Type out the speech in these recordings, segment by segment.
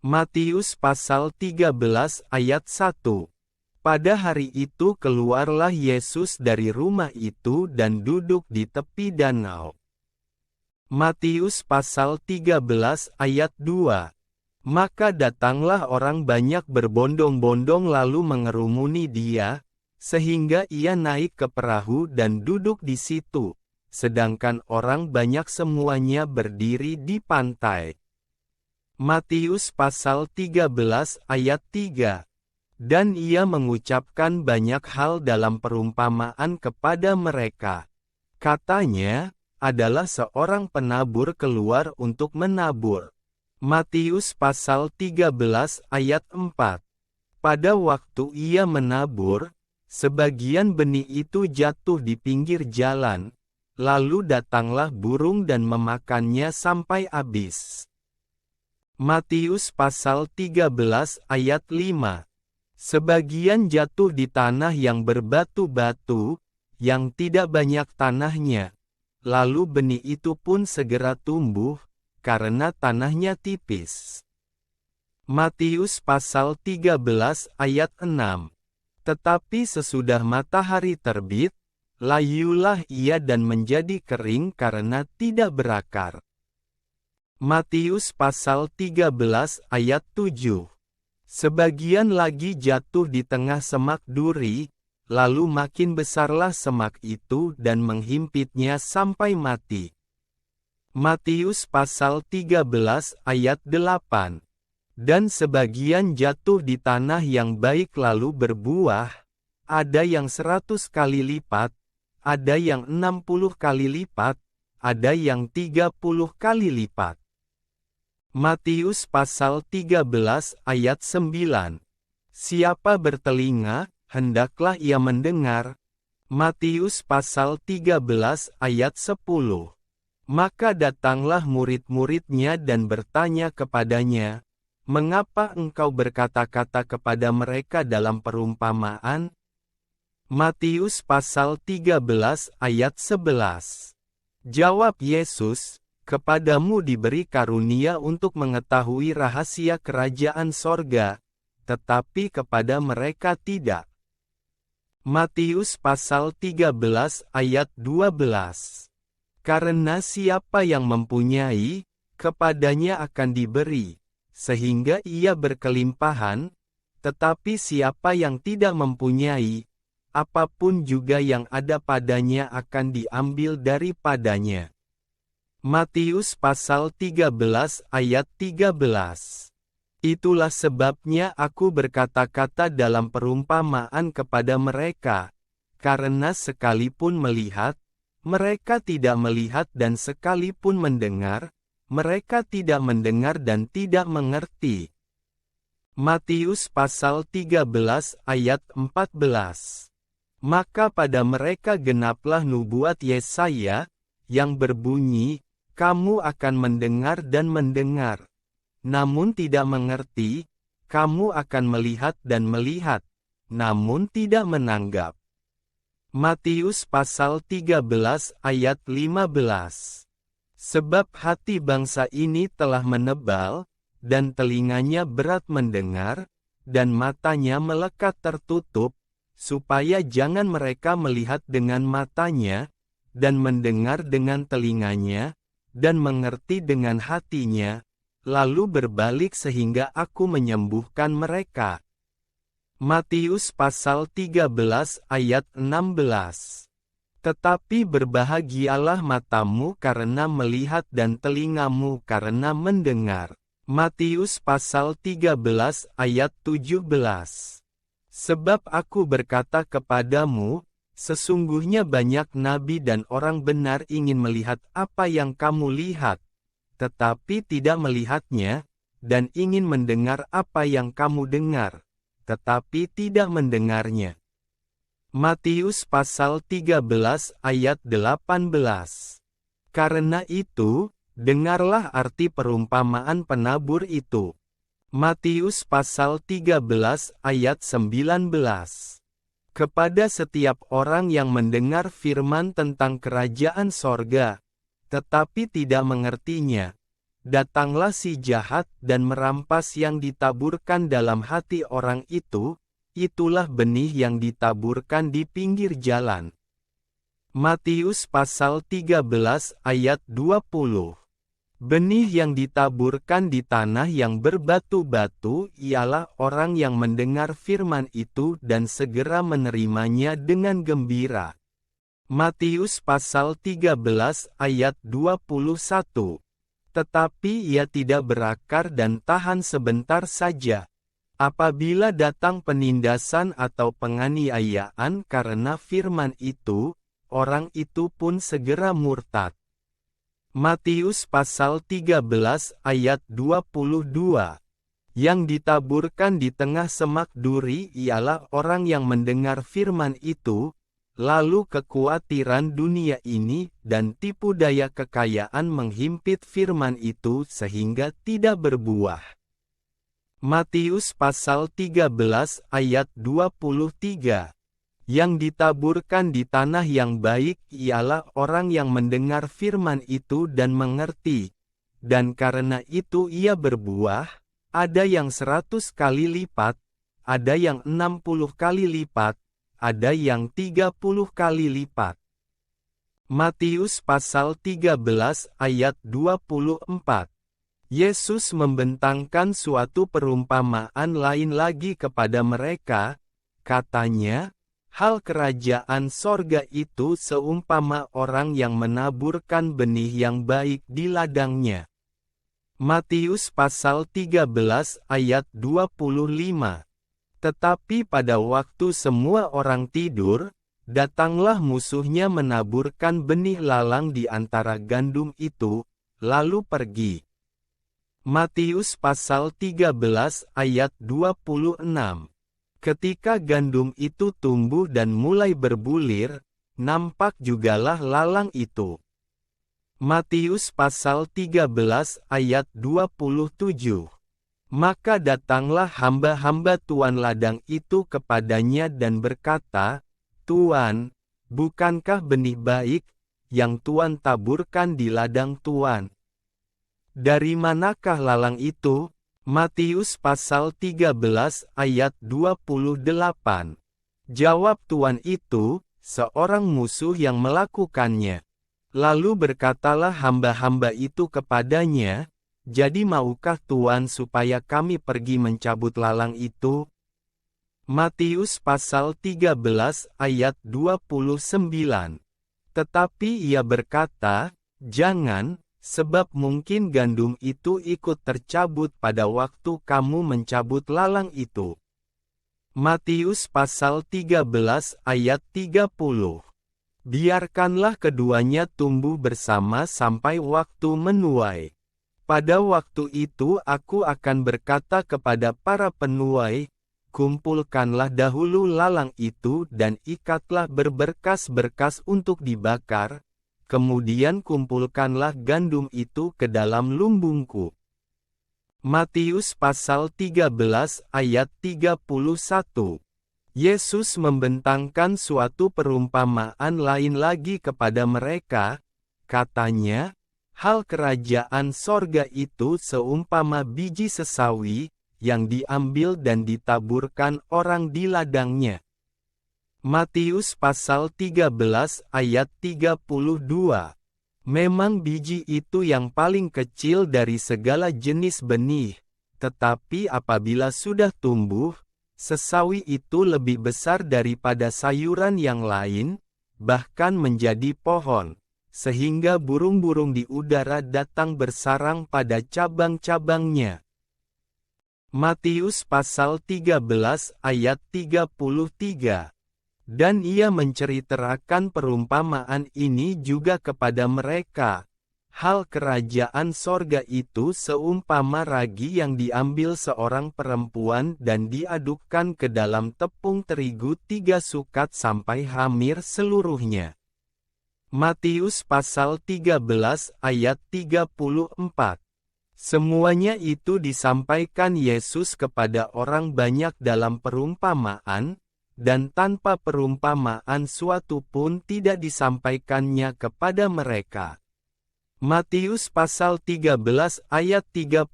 Matius pasal 13 ayat 1. Pada hari itu keluarlah Yesus dari rumah itu dan duduk di tepi danau. Matius pasal 13 ayat 2. Maka datanglah orang banyak berbondong-bondong lalu mengerumuni dia, sehingga ia naik ke perahu dan duduk di situ, sedangkan orang banyak semuanya berdiri di pantai. Matius pasal 13 ayat 3. Dan ia mengucapkan banyak hal dalam perumpamaan kepada mereka. Katanya, adalah seorang penabur keluar untuk menabur. Matius pasal 13 ayat 4. Pada waktu ia menabur, sebagian benih itu jatuh di pinggir jalan, lalu datanglah burung dan memakannya sampai habis. Matius pasal 13 ayat 5. Sebagian jatuh di tanah yang berbatu-batu, yang tidak banyak tanahnya, lalu benih itu pun segera tumbuh, karena tanahnya tipis. Matius pasal 13 ayat 6. Tetapi sesudah matahari terbit, layulah ia dan menjadi kering karena tidak berakar. Matius pasal 13 ayat 7. Sebagian lagi jatuh di tengah semak duri, lalu makin besarlah semak itu dan menghimpitnya sampai mati. Matius pasal 13 ayat 8. Dan sebagian jatuh di tanah yang baik lalu berbuah, ada yang 100 kali lipat, ada yang 60 kali lipat, ada yang 30 kali lipat. Matius pasal 13 ayat 9. Siapa bertelinga, hendaklah ia mendengar. Matius pasal 13 ayat 10. Maka datanglah murid-muridnya dan bertanya kepadanya, "Mengapa engkau berkata-kata kepada mereka dalam perumpamaan?" Matius pasal 13 ayat 11. Jawab Yesus, "Kepadamu diberi karunia untuk mengetahui rahasia kerajaan sorga, tetapi kepada mereka tidak." Matius pasal 13 ayat 12. Karena siapa yang mempunyai, kepadanya akan diberi, sehingga ia berkelimpahan, tetapi siapa yang tidak mempunyai, apapun juga yang ada padanya akan diambil daripadanya. Matius pasal 13 ayat 13. Itulah sebabnya aku berkata-kata dalam perumpamaan kepada mereka, karena sekalipun melihat, mereka tidak melihat dan sekalipun mendengar, mereka tidak mendengar dan tidak mengerti. Matius pasal 13 ayat 14. Maka pada mereka genaplah nubuat Yesaya, yang berbunyi, "Kamu akan mendengar dan mendengar, namun tidak mengerti, kamu akan melihat dan melihat, namun tidak menanggap." Matius pasal 13 ayat 15. Sebab hati bangsa ini telah menebal, dan telinganya berat mendengar, dan matanya melekat tertutup, supaya jangan mereka melihat dengan matanya, dan mendengar dengan telinganya, dan mengerti dengan hatinya, lalu berbalik sehingga aku menyembuhkan mereka. Matius pasal 13 ayat 16. Tetapi berbahagialah matamu karena melihat dan telingamu karena mendengar. Matius pasal 13 ayat 17. Sebab aku berkata kepadamu, sesungguhnya banyak nabi dan orang benar ingin melihat apa yang kamu lihat, tetapi tidak melihatnya, dan ingin mendengar apa yang kamu dengar, tetapi tidak mendengarnya. Matius pasal 13 ayat 18. Karena itu, dengarlah arti perumpamaan penabur itu. Matius pasal 13 ayat 19. Kepada setiap orang yang mendengar firman tentang kerajaan sorga, tetapi tidak mengertinya, datanglah si jahat dan merampas yang ditaburkan dalam hati orang itu, itulah benih yang ditaburkan di pinggir jalan. Matius pasal 13 ayat 20. Benih yang ditaburkan di tanah yang berbatu-batu ialah orang yang mendengar firman itu dan segera menerimanya dengan gembira. Matius pasal 13 ayat 21. Tetapi ia tidak berakar dan tahan sebentar saja. Apabila datang penindasan atau penganiayaan karena firman itu, orang itu pun segera murtad. Matius pasal 13 ayat 22. Yang ditaburkan di tengah semak duri ialah orang yang mendengar firman itu, lalu kekhawatiran dunia ini dan tipu daya kekayaan menghimpit firman itu sehingga tidak berbuah. Matius pasal 13 ayat 23. Yang ditaburkan di tanah yang baik ialah orang yang mendengar firman itu dan mengerti, dan karena itu ia berbuah, ada yang 100 kali lipat, ada yang 60 kali lipat, ada yang 30 kali lipat. Matius pasal 13 ayat 24. Yesus membentangkan suatu perumpamaan lain lagi kepada mereka, katanya, hal kerajaan sorga itu seumpama orang yang menaburkan benih yang baik di ladangnya. Matius pasal 13 ayat 25. Tetapi pada waktu semua orang tidur, datanglah musuhnya menaburkan benih lalang di antara gandum itu, lalu pergi. Matius pasal 13 ayat 26. Ketika gandum itu tumbuh dan mulai berbulir, nampak jugalah lalang itu. Matius pasal 13 ayat 27. Maka datanglah hamba-hamba tuan ladang itu kepadanya dan berkata, Tuan, bukankah benih baik, yang Tuan taburkan di ladang Tuan? Dari manakah lalang itu? Matius pasal 13 ayat 28. Jawab tuan itu, seorang musuh yang melakukannya. Lalu berkatalah hamba-hamba itu kepadanya, jadi maukah tuan supaya kami pergi mencabut lalang itu? Matius pasal 13 ayat 29. Tetapi ia berkata, jangan, sebab mungkin gandum itu ikut tercabut pada waktu kamu mencabut lalang itu. Matius pasal 13 ayat 30. Biarkanlah keduanya tumbuh bersama sampai waktu menuai. Pada waktu itu aku akan berkata kepada para penuai, kumpulkanlah dahulu lalang itu dan ikatlah berberkas-berkas untuk dibakar, kemudian kumpulkanlah gandum itu ke dalam lumbungku. Matius pasal 13 ayat 31. Yesus membentangkan suatu perumpamaan lain lagi kepada mereka, katanya, hal kerajaan sorga itu seumpama biji sesawi, yang diambil dan ditaburkan orang di ladangnya. Matius pasal 13 ayat 32. Memang biji itu yang paling kecil dari segala jenis benih, tetapi apabila sudah tumbuh, sesawi itu lebih besar daripada sayuran yang lain, bahkan menjadi pohon, sehingga burung-burung di udara datang bersarang pada cabang-cabangnya. Matius pasal 13 ayat 33. Dan ia menceritakan perumpamaan ini juga kepada mereka. Hal kerajaan sorga itu seumpama ragi yang diambil seorang perempuan dan diadukkan ke dalam tepung terigu 3 sukat sampai hamir seluruhnya. Matius pasal 13 ayat 34. Semuanya itu disampaikan Yesus kepada orang banyak dalam perumpamaan, dan tanpa perumpamaan suatu pun tidak disampaikannya kepada mereka. Matius pasal 13 ayat 35,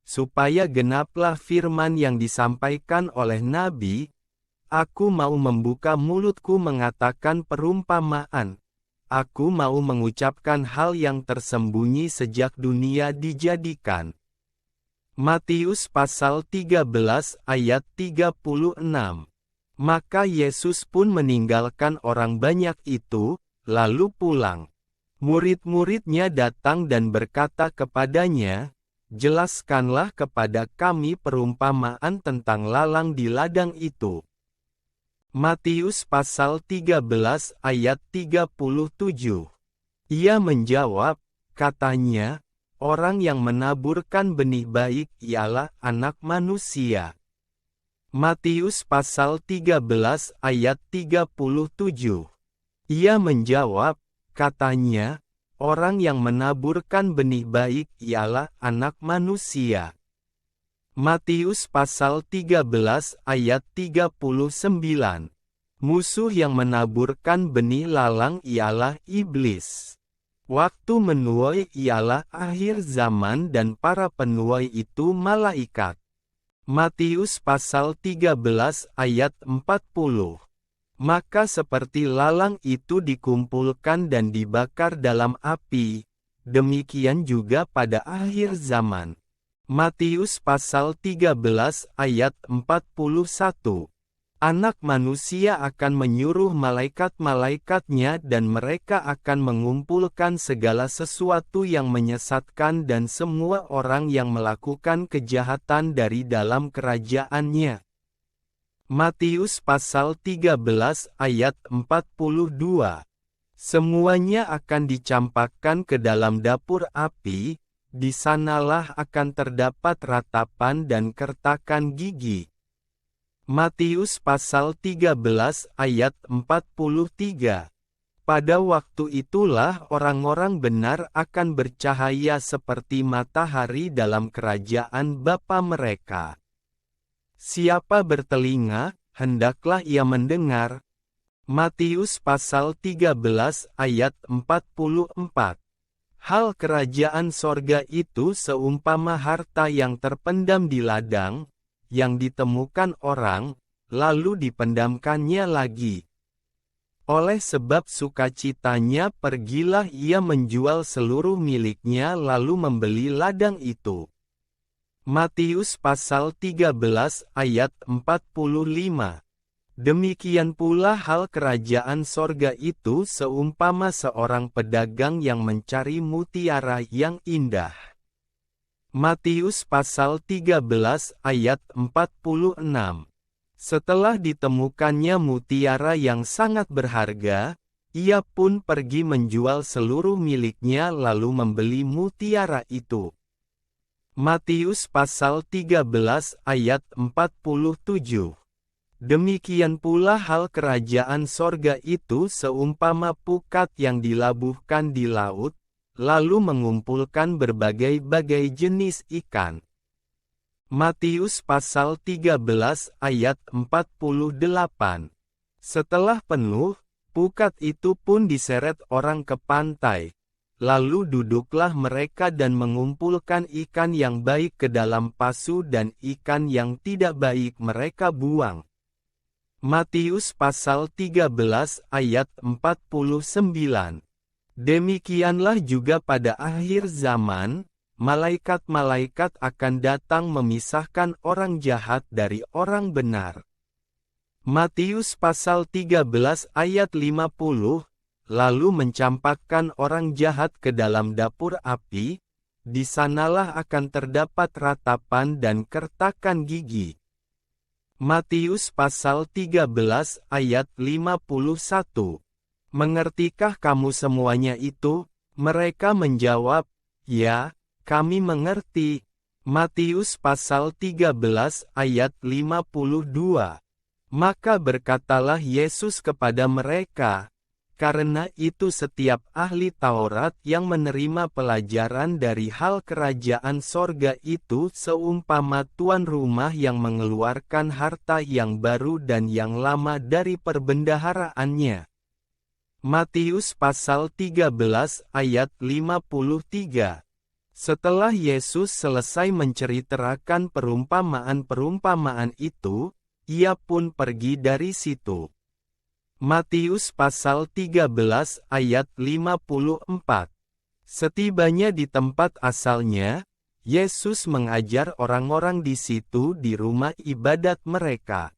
supaya genaplah firman yang disampaikan oleh Nabi, aku mau membuka mulutku mengatakan perumpamaan, aku mau mengucapkan hal yang tersembunyi sejak dunia dijadikan. Matius pasal 13 ayat 36. Maka Yesus pun meninggalkan orang banyak itu, lalu pulang. Murid-muridnya datang dan berkata kepadanya, jelaskanlah kepada kami perumpamaan tentang lalang di ladang itu. Matius pasal 13 ayat 37. Ia menjawab, katanya, orang yang menaburkan benih baik ialah Anak Manusia. Matius pasal 13 ayat 37. Ia menjawab, katanya, orang yang menaburkan benih baik ialah Anak Manusia. Matius pasal 13 ayat 39. Musuh yang menaburkan benih lalang ialah iblis. Waktu menuai ialah akhir zaman dan para penuai itu malaikat. Matius pasal 13 ayat 40. Maka seperti lalang itu dikumpulkan dan dibakar dalam api, demikian juga pada akhir zaman. Matius pasal 13 ayat 41. Anak Manusia akan menyuruh malaikat-malaikatnya dan mereka akan mengumpulkan segala sesuatu yang menyesatkan dan semua orang yang melakukan kejahatan dari dalam kerajaannya. Matius pasal 13 ayat 42. Semuanya akan dicampakkan ke dalam dapur api, di sanalah akan terdapat ratapan dan kertakan gigi. Matius pasal 13 ayat 43. Pada waktu itulah orang-orang benar akan bercahaya seperti matahari dalam kerajaan Bapa mereka. Siapa bertelinga, hendaklah ia mendengar. Matius pasal 13 ayat 44. Hal kerajaan sorga itu seumpama harta yang terpendam di ladang, yang ditemukan orang, lalu dipendamkannya lagi. Oleh sebab sukacitanya pergilah ia menjual seluruh miliknya lalu membeli ladang itu. Matius pasal 13 ayat 45. Demikian pula hal kerajaan sorga itu seumpama seorang pedagang yang mencari mutiara yang indah. Matius pasal 13 ayat 46. Setelah ditemukannya mutiara yang sangat berharga, ia pun pergi menjual seluruh miliknya lalu membeli mutiara itu. Matius pasal 13 ayat 47. Demikian pula hal kerajaan sorga itu seumpama pukat yang dilabuhkan di laut, lalu mengumpulkan berbagai-bagai jenis ikan. Matius pasal 13 ayat 48. Setelah penuh, pukat itu pun diseret orang ke pantai. Lalu duduklah mereka dan mengumpulkan ikan yang baik ke dalam pasu dan ikan yang tidak baik mereka buang. Matius pasal 13 ayat 49. Demikianlah juga pada akhir zaman, malaikat-malaikat akan datang memisahkan orang jahat dari orang benar. Matius pasal 13 ayat 50. Lalu mencampakkan orang jahat ke dalam dapur api, di sanalah akan terdapat ratapan dan kertakan gigi. Matius pasal 13 ayat 51. Mengertikah kamu semuanya itu? Mereka menjawab, ya, kami mengerti. Matius pasal 13 ayat 52. Maka berkatalah Yesus kepada mereka, karena itu setiap ahli Taurat yang menerima pelajaran dari hal kerajaan sorga itu seumpama tuan rumah yang mengeluarkan harta yang baru dan yang lama dari perbendaharaannya. Matius pasal 13 ayat 53. Setelah Yesus selesai menceritakan perumpamaan-perumpamaan itu, ia pun pergi dari situ. Matius pasal 13 ayat 54. Setibanya di tempat asalnya, Yesus mengajar orang-orang di situ di rumah ibadat mereka.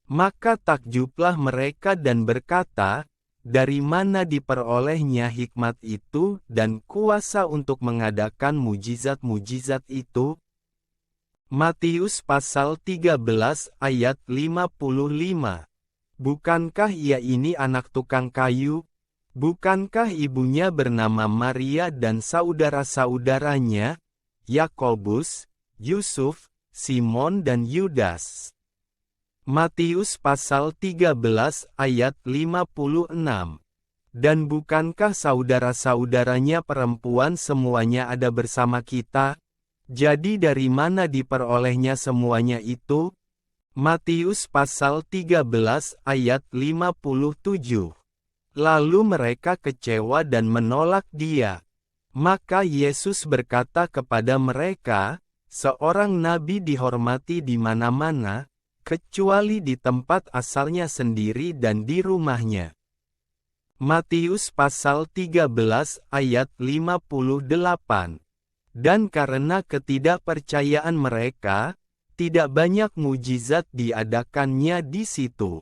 Maka takjublah mereka dan berkata, dari mana diperolehnya hikmat itu dan kuasa untuk mengadakan mujizat-mujizat itu? Matius pasal 13 ayat 55. Bukankah ia ini anak tukang kayu? Bukankah ibunya bernama Maria dan saudara-saudaranya, Yakobus, Yusuf, Simon dan Yudas? Matius pasal 13 ayat 56. Dan bukankah saudara-saudaranya perempuan semuanya ada bersama kita? Jadi dari mana diperolehnya semuanya itu? Matius pasal 13 ayat 57. Lalu mereka kecewa dan menolak dia. Maka Yesus berkata kepada mereka, seorang nabi dihormati di mana-mana, kecuali di tempat asalnya sendiri dan di rumahnya. Matius pasal 13 ayat 58. Dan karena ketidakpercayaan mereka, tidak banyak mujizat diadakannya di situ.